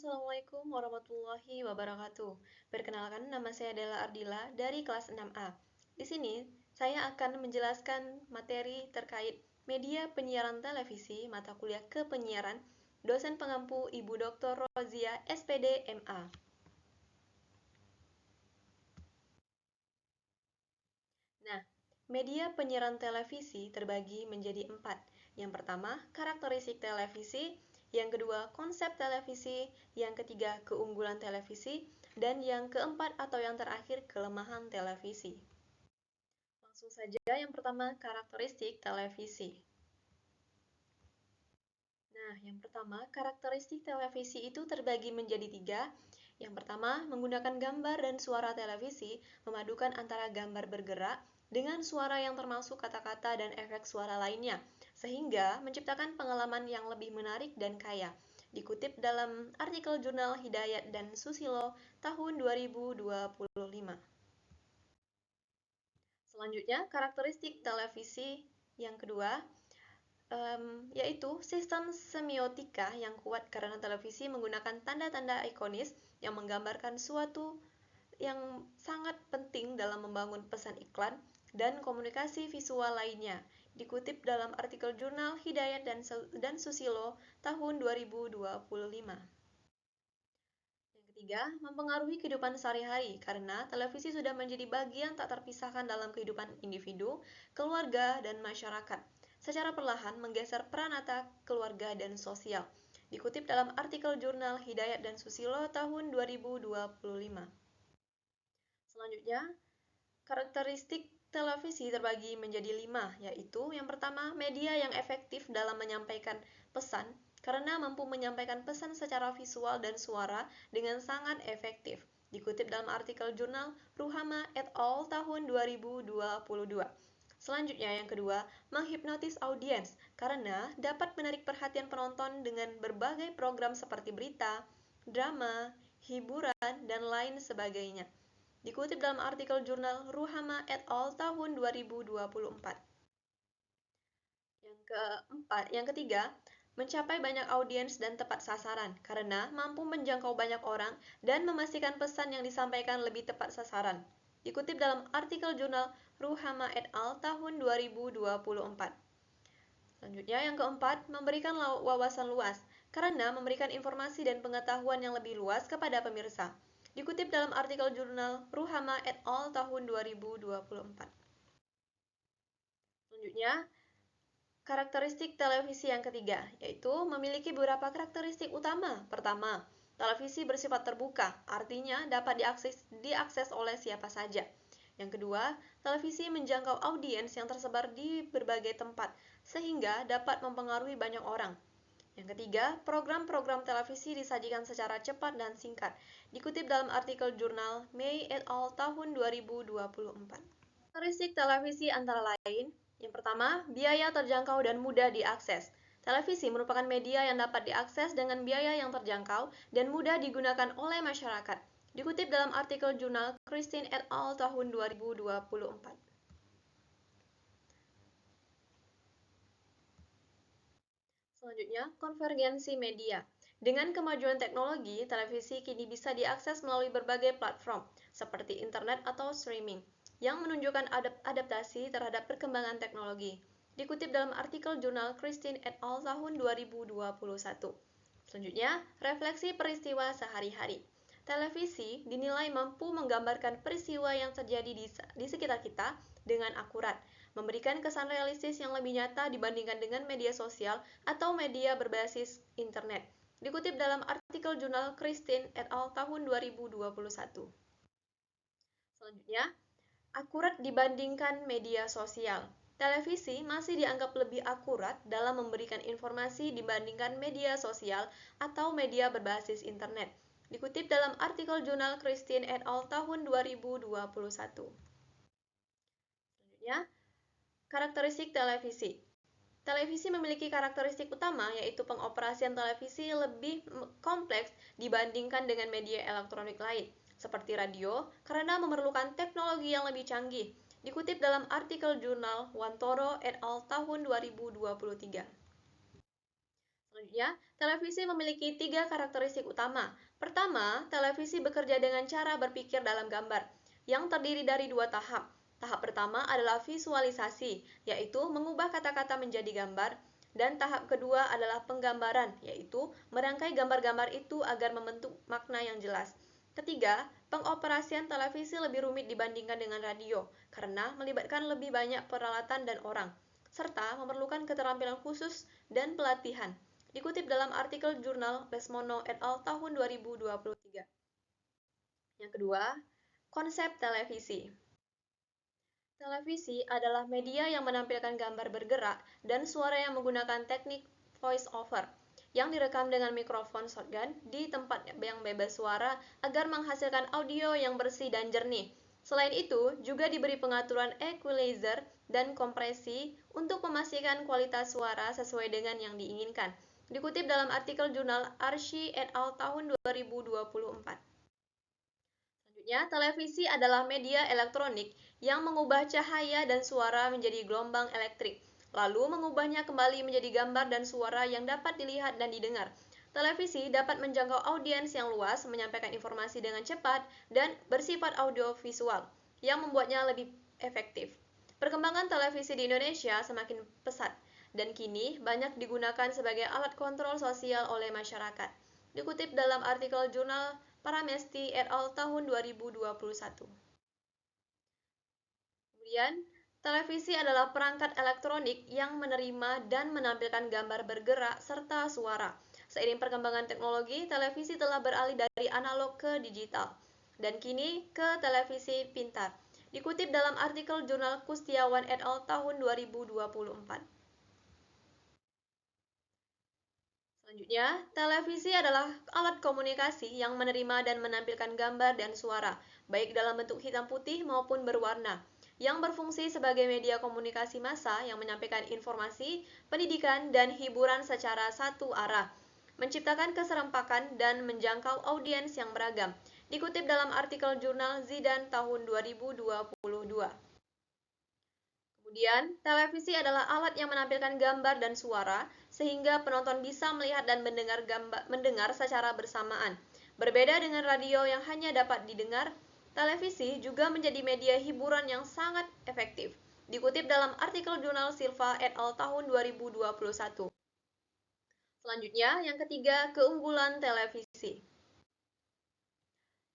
Assalamualaikum warahmatullahi wabarakatuh. Perkenalkan, nama saya adalah Ardila dari kelas 6A. Di sini, saya akan menjelaskan materi terkait media penyiaran televisi, mata kuliah kepenyiaran, dosen pengampu Ibu Dr. Rozia, SPD, MA. Nah, media penyiaran televisi terbagi menjadi 4. Yang pertama, karakteristik televisi. Yang kedua, konsep televisi. Yang ketiga, keunggulan televisi. Dan yang keempat atau yang terakhir, kelemahan televisi. Langsung saja, yang pertama, karakteristik televisi. Nah, yang pertama, karakteristik televisi itu terbagi menjadi 3. Yang pertama, menggunakan gambar dan suara televisi, memadukan antara gambar bergerak dengan suara yang termasuk kata-kata dan efek suara lainnya, sehingga menciptakan pengalaman yang lebih menarik dan kaya. Dikutip dalam artikel jurnal Hidayat dan Susilo tahun 2025. Selanjutnya, karakteristik televisi yang kedua, yaitu sistem semiotika yang kuat karena televisi menggunakan tanda-tanda ikonis yang menggambarkan suatu yang sangat penting dalam membangun pesan iklan dan komunikasi visual lainnya. Dikutip dalam artikel jurnal Hidayat dan Susilo tahun 2025. Yang ketiga, mempengaruhi kehidupan sehari-hari karena televisi sudah menjadi bagian tak terpisahkan dalam kehidupan individu, keluarga, dan masyarakat. Secara perlahan menggeser peranata keluarga dan sosial. Dikutip dalam artikel jurnal Hidayat dan Susilo tahun 2025. Selanjutnya, karakteristik televisi terbagi menjadi 5, yaitu yang pertama, media yang efektif dalam menyampaikan pesan karena mampu menyampaikan pesan secara visual dan suara dengan sangat efektif. Dikutip dalam artikel jurnal Ruhama et al. Tahun 2022. Selanjutnya yang kedua, menghipnotis audiens karena dapat menarik perhatian penonton dengan berbagai program seperti berita, drama, hiburan, dan lain sebagainya. Dikutip dalam artikel jurnal Ruhama et al. Tahun 2024. Yang ketiga, mencapai banyak audiens dan tepat sasaran karena mampu menjangkau banyak orang dan memastikan pesan yang disampaikan lebih tepat sasaran. Dikutip dalam artikel jurnal Ruhama et al. Tahun 2024. Selanjutnya yang keempat, memberikan wawasan luas karena memberikan informasi dan pengetahuan yang lebih luas kepada pemirsa. Dikutip dalam artikel jurnal Ruhama et al. Tahun 2024. Selanjutnya, karakteristik televisi yang ketiga, yaitu memiliki beberapa karakteristik utama. Pertama, televisi bersifat terbuka, artinya dapat diakses oleh siapa saja. Yang kedua, televisi menjangkau audiens yang tersebar di berbagai tempat, sehingga dapat mempengaruhi banyak orang. Yang ketiga, program-program televisi disajikan secara cepat dan singkat. Dikutip dalam artikel jurnal May et al. Tahun 2024. Karakteristik televisi antara lain, yang pertama, biaya terjangkau dan mudah diakses. Televisi merupakan media yang dapat diakses dengan biaya yang terjangkau dan mudah digunakan oleh masyarakat. Dikutip dalam artikel jurnal Christine et al. Tahun 2024. Selanjutnya, konvergensi media. Dengan kemajuan teknologi, televisi kini bisa diakses melalui berbagai platform, seperti internet atau streaming, yang menunjukkan adaptasi terhadap perkembangan teknologi. Dikutip dalam artikel jurnal Christine et al. Tahun 2021. Selanjutnya, refleksi peristiwa sehari-hari. Televisi dinilai mampu menggambarkan peristiwa yang terjadi di sekitar kita dengan akurat, memberikan kesan realistis yang lebih nyata dibandingkan dengan media sosial atau media berbasis internet. Dikutip dalam artikel jurnal Christine et al. Tahun 2021. Selanjutnya, akurat dibandingkan media sosial. Televisi masih dianggap lebih akurat dalam memberikan informasi dibandingkan media sosial atau media berbasis internet. Dikutip dalam artikel jurnal Christine et al. Tahun 2021. Selanjutnya, karakteristik televisi. Televisi memiliki karakteristik utama yaitu pengoperasian televisi lebih kompleks dibandingkan dengan media elektronik lain, seperti radio, karena memerlukan teknologi yang lebih canggih. Dikutip dalam artikel jurnal Wantoro et al. Tahun 2023. Selanjutnya, televisi memiliki 3 karakteristik utama. Pertama, televisi bekerja dengan cara berpikir dalam gambar, yang terdiri dari 2 tahap. Tahap pertama adalah visualisasi, yaitu mengubah kata-kata menjadi gambar, dan tahap kedua adalah penggambaran, yaitu merangkai gambar-gambar itu agar membentuk makna yang jelas. Ketiga, pengoperasian televisi lebih rumit dibandingkan dengan radio, karena melibatkan lebih banyak peralatan dan orang, serta memerlukan keterampilan khusus dan pelatihan. Dikutip dalam artikel jurnal Lesmono et al. Tahun 2023. Yang kedua, konsep televisi. Televisi adalah media yang menampilkan gambar bergerak dan suara yang menggunakan teknik voice over yang direkam dengan mikrofon shotgun di tempat yang bebas suara agar menghasilkan audio yang bersih dan jernih. Selain itu, juga diberi pengaturan equalizer dan kompresi untuk memastikan kualitas suara sesuai dengan yang diinginkan. Dikutip dalam artikel jurnal Archie et al. Tahun 2024. Selanjutnya, televisi adalah media elektronik yang mengubah cahaya dan suara menjadi gelombang elektrik, lalu mengubahnya kembali menjadi gambar dan suara yang dapat dilihat dan didengar. Televisi dapat menjangkau audiens yang luas, menyampaikan informasi dengan cepat, dan bersifat audiovisual, yang membuatnya lebih efektif. Perkembangan televisi di Indonesia semakin pesat, dan kini banyak digunakan sebagai alat kontrol sosial oleh masyarakat. Dikutip dalam artikel jurnal Paramesti et al. Tahun 2021. Kemudian, televisi adalah perangkat elektronik yang menerima dan menampilkan gambar bergerak serta suara. Seiring perkembangan teknologi, televisi telah beralih dari analog ke digital, dan kini ke televisi pintar. Dikutip dalam artikel jurnal Kustiawan et al. Tahun 2024. Selanjutnya, televisi adalah alat komunikasi yang menerima dan menampilkan gambar dan suara, baik dalam bentuk hitam putih maupun berwarna, yang berfungsi sebagai media komunikasi massa yang menyampaikan informasi, pendidikan, dan hiburan secara satu arah, menciptakan keserempakan dan menjangkau audiens yang beragam. Dikutip dalam artikel jurnal Zidan tahun 2022. Kemudian, televisi adalah alat yang menampilkan gambar dan suara, sehingga penonton bisa melihat dan mendengar secara bersamaan. Berbeda dengan radio yang hanya dapat didengar, televisi juga menjadi media hiburan yang sangat efektif. Dikutip dalam artikel jurnal Silva et al. Tahun 2021. Selanjutnya, yang ketiga, keunggulan televisi.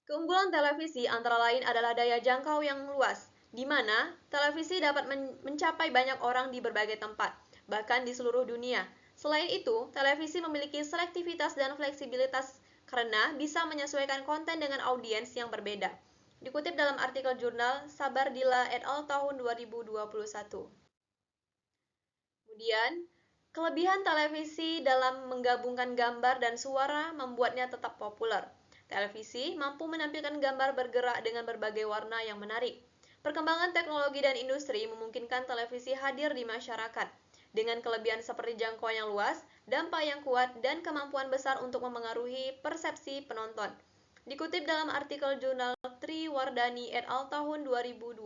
Keunggulan televisi antara lain adalah daya jangkau yang luas, di mana televisi dapat mencapai banyak orang di berbagai tempat, bahkan di seluruh dunia. Selain itu, televisi memiliki selektivitas dan fleksibilitas karena bisa menyesuaikan konten dengan audiens yang berbeda. Dikutip dalam artikel jurnal Sabardila et al. Tahun 2021. Kemudian, kelebihan televisi dalam menggabungkan gambar dan suara membuatnya tetap populer. Televisi mampu menampilkan gambar bergerak dengan berbagai warna yang menarik. Perkembangan teknologi dan industri memungkinkan televisi hadir di masyarakat, dengan kelebihan seperti jangkauan yang luas, dampak yang kuat, dan kemampuan besar untuk memengaruhi persepsi penonton. Dikutip dalam artikel jurnal Triwardani et al. Tahun 2021.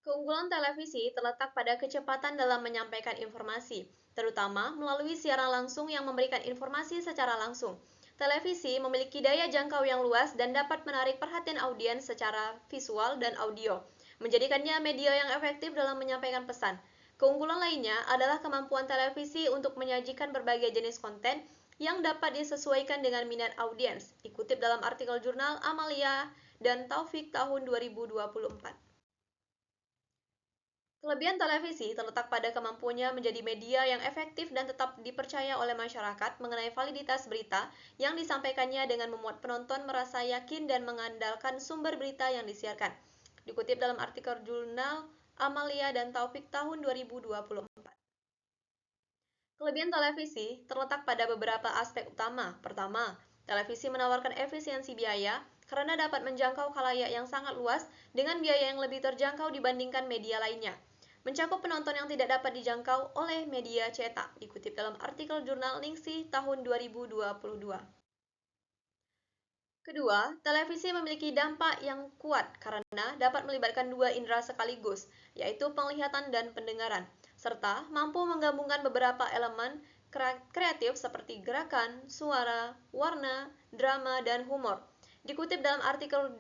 Keunggulan televisi terletak pada kecepatan dalam menyampaikan informasi, terutama melalui siaran langsung yang memberikan informasi secara langsung. Televisi memiliki daya jangkau yang luas dan dapat menarik perhatian audiens secara visual dan audio, menjadikannya media yang efektif dalam menyampaikan pesan. Keunggulan lainnya adalah kemampuan televisi untuk menyajikan berbagai jenis konten yang dapat disesuaikan dengan minat audiens, dikutip dalam artikel jurnal Amalia dan Taufik tahun 2024. Kelebihan televisi terletak pada kemampuannya menjadi media yang efektif dan tetap dipercaya oleh masyarakat mengenai validitas berita yang disampaikannya dengan membuat penonton merasa yakin dan mengandalkan sumber berita yang disiarkan. Dikutip dalam artikel jurnal Amalia dan Taufik tahun 2024. Kelebihan televisi terletak pada beberapa aspek utama. Pertama, televisi menawarkan efisiensi biaya karena dapat menjangkau khalayak yang sangat luas dengan biaya yang lebih terjangkau dibandingkan media lainnya. Mencakup penonton yang tidak dapat dijangkau oleh media cetak, dikutip dalam artikel jurnal Ningsih tahun 2022. Kedua, televisi memiliki dampak yang kuat karena dapat melibatkan dua indera sekaligus, yaitu penglihatan dan pendengaran, serta mampu menggabungkan beberapa elemen kreatif seperti gerakan, suara, warna, drama, dan humor. Dikutip dalam artikel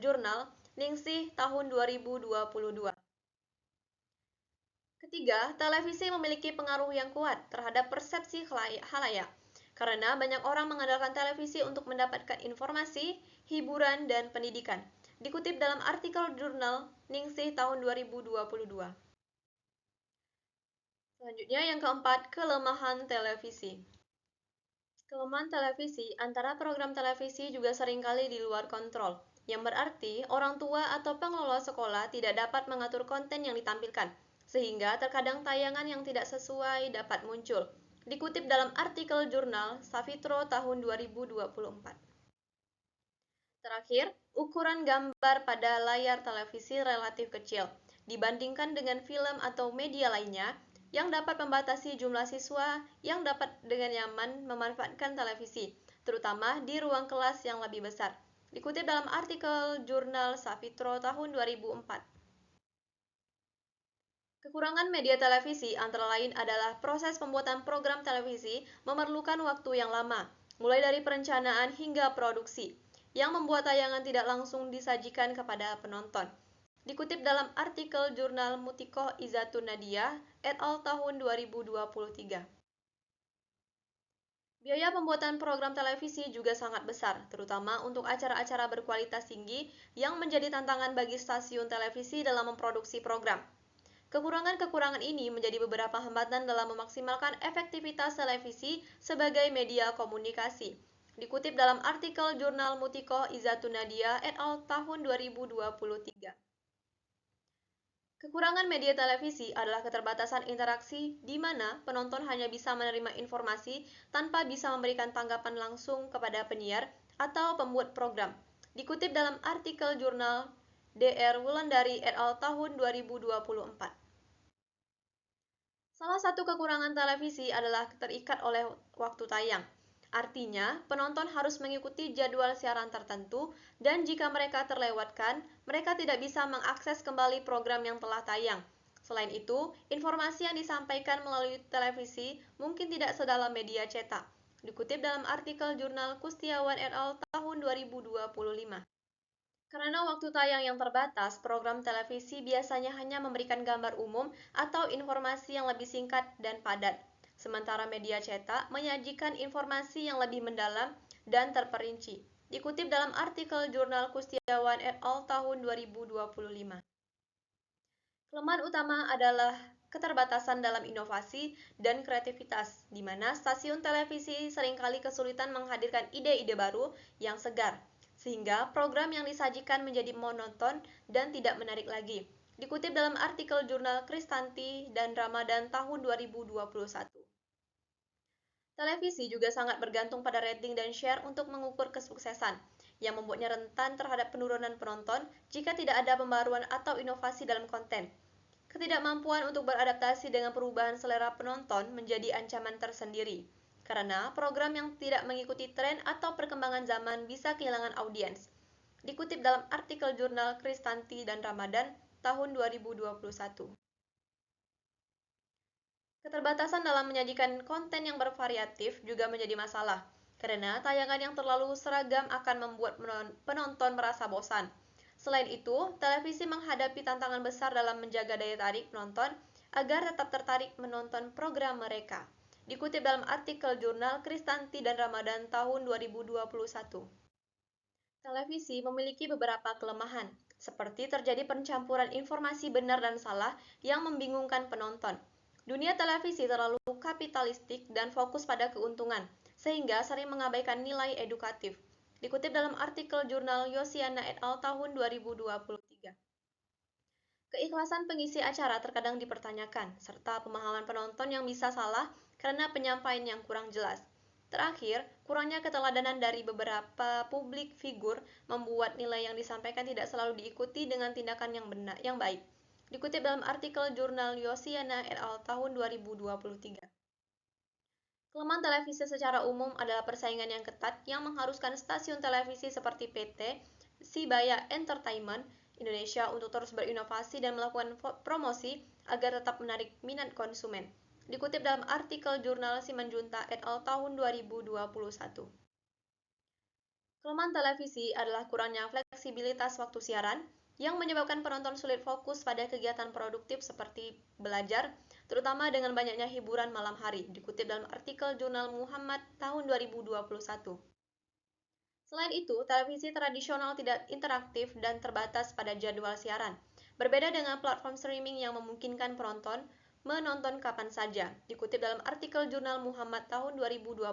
jurnal Ningsih tahun 2022. Ketiga, televisi memiliki pengaruh yang kuat terhadap persepsi khalayak, karena banyak orang mengandalkan televisi untuk mendapatkan informasi, hiburan, dan pendidikan. Dikutip dalam artikel jurnal Ningsih tahun 2022. Selanjutnya yang keempat, kelemahan televisi. Kelemahan televisi, antara program televisi juga seringkali di luar kontrol, yang berarti orang tua atau pengelola sekolah tidak dapat mengatur konten yang ditampilkan, sehingga terkadang tayangan yang tidak sesuai dapat muncul. Dikutip dalam artikel jurnal Savitro tahun 2024. Terakhir, ukuran gambar pada layar televisi relatif kecil dibandingkan dengan film atau media lainnya yang dapat membatasi jumlah siswa yang dapat dengan nyaman memanfaatkan televisi, terutama di ruang kelas yang lebih besar. Dikutip dalam artikel jurnal Savitro tahun 2004. Kekurangan media televisi antara lain adalah proses pembuatan program televisi memerlukan waktu yang lama, mulai dari perencanaan hingga produksi, yang membuat tayangan tidak langsung disajikan kepada penonton. Dikutip dalam artikel jurnal Mutiko Izatun Nadia et al. Tahun 2023. Biaya pembuatan program televisi juga sangat besar, terutama untuk acara-acara berkualitas tinggi yang menjadi tantangan bagi stasiun televisi dalam memproduksi program. Kekurangan-kekurangan ini menjadi beberapa hambatan dalam memaksimalkan efektivitas televisi sebagai media komunikasi. Dikutip dalam artikel jurnal Mutiko Izatun Nadia et al. Tahun 2023. Kekurangan media televisi adalah keterbatasan interaksi di mana penonton hanya bisa menerima informasi tanpa bisa memberikan tanggapan langsung kepada penyiar atau pembuat program. Dikutip dalam artikel jurnal DR Wulandari et al. Tahun 2024. Salah satu kekurangan televisi adalah terikat oleh waktu tayang. Artinya, penonton harus mengikuti jadwal siaran tertentu dan jika mereka terlewatkan, mereka tidak bisa mengakses kembali program yang telah tayang. Selain itu, informasi yang disampaikan melalui televisi mungkin tidak sedalam media cetak. Dikutip dalam artikel jurnal Kustiawan et al. Tahun 2025. Karena waktu tayang yang terbatas, program televisi biasanya hanya memberikan gambar umum atau informasi yang lebih singkat dan padat. Sementara media cetak menyajikan informasi yang lebih mendalam dan terperinci. Dikutip dalam artikel jurnal Kustiawan et al. Tahun 2025. Kelemahan utama adalah keterbatasan dalam inovasi dan kreativitas, di mana stasiun televisi seringkali kesulitan menghadirkan ide-ide baru yang segar, sehingga program yang disajikan menjadi monoton dan tidak menarik lagi. Dikutip dalam artikel jurnal Kristanti dan Ramadan tahun 2021. Televisi juga sangat bergantung pada rating dan share untuk mengukur kesuksesan, yang membuatnya rentan terhadap penurunan penonton jika tidak ada pembaruan atau inovasi dalam konten. Ketidakmampuan untuk beradaptasi dengan perubahan selera penonton menjadi ancaman tersendiri, karena program yang tidak mengikuti tren atau perkembangan zaman bisa kehilangan audiens. Dikutip dalam artikel jurnal Kristanti dan Ramadan tahun 2021. Keterbatasan dalam menyajikan konten yang bervariatif juga menjadi masalah, karena tayangan yang terlalu seragam akan membuat penonton merasa bosan. Selain itu, televisi menghadapi tantangan besar dalam menjaga daya tarik penonton agar tetap tertarik menonton program mereka. Dikutip dalam artikel jurnal Kristanti dan Ramadan tahun 2021. Televisi memiliki beberapa kelemahan, seperti terjadi pencampuran informasi benar dan salah yang membingungkan penonton. Dunia televisi terlalu kapitalistik dan fokus pada keuntungan, sehingga sering mengabaikan nilai edukatif. Dikutip dalam artikel jurnal Yosiana et al. Tahun 2023. Keikhlasan pengisi acara terkadang dipertanyakan, serta pemahaman penonton yang bisa salah karena penyampaian yang kurang jelas. Terakhir, kurangnya keteladanan dari beberapa publik figur membuat nilai yang disampaikan tidak selalu diikuti dengan tindakan yang baik. Dikutip dalam artikel jurnal Yosiana et al. Tahun 2023. Kelemahan televisi secara umum adalah persaingan yang ketat yang mengharuskan stasiun televisi seperti PT Sibaya Entertainment Indonesia untuk terus berinovasi dan melakukan promosi agar tetap menarik minat konsumen. dikutip dalam artikel jurnal Simanjunta et al. Tahun 2021. Kelemahan televisi adalah kurangnya fleksibilitas waktu siaran yang menyebabkan penonton sulit fokus pada kegiatan produktif seperti belajar, terutama dengan banyaknya hiburan malam hari, dikutip dalam artikel jurnal Muhammad tahun 2021. Selain itu, televisi tradisional tidak interaktif dan terbatas pada jadwal siaran. Berbeda dengan platform streaming yang memungkinkan penonton menonton kapan saja, dikutip dalam artikel jurnal Muhammad tahun 2021.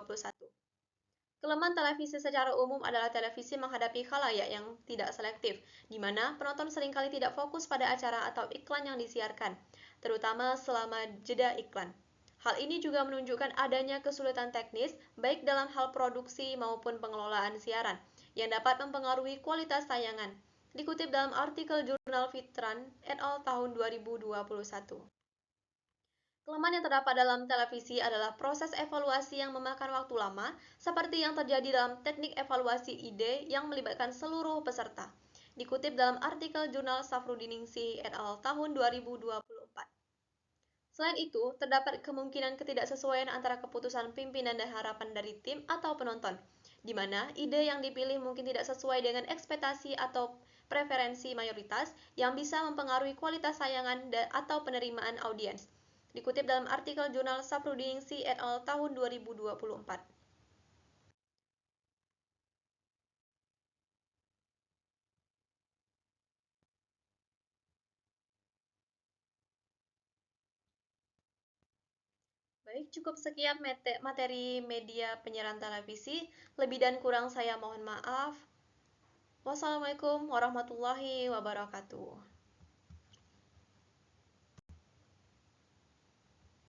Kelemahan televisi secara umum adalah televisi menghadapi khalayak yang tidak selektif, di mana penonton seringkali tidak fokus pada acara atau iklan yang disiarkan, terutama selama jeda iklan. Hal ini juga menunjukkan adanya kesulitan teknis, baik dalam hal produksi maupun pengelolaan siaran, yang dapat mempengaruhi kualitas tayangan. Dikutip dalam artikel jurnal Fitran et al. Tahun 2021. Kelemahan yang terdapat dalam televisi adalah proses evaluasi yang memakan waktu lama, seperti yang terjadi dalam teknik evaluasi ide yang melibatkan seluruh peserta. Dikutip dalam artikel jurnal Safrudiningsih et al. Tahun 2024. Selain itu, terdapat kemungkinan ketidaksesuaian antara keputusan pimpinan dan harapan dari tim atau penonton, di mana ide yang dipilih mungkin tidak sesuai dengan ekspektasi atau preferensi mayoritas yang bisa mempengaruhi kualitas tayangan atau penerimaan audiens. Dikutip dalam artikel jurnal Safrudiningsih et al. Tahun 2024. Baik, cukup sekian materi media penyiaran televisi. Lebih dan kurang saya mohon maaf. Wassalamualaikum warahmatullahi wabarakatuh.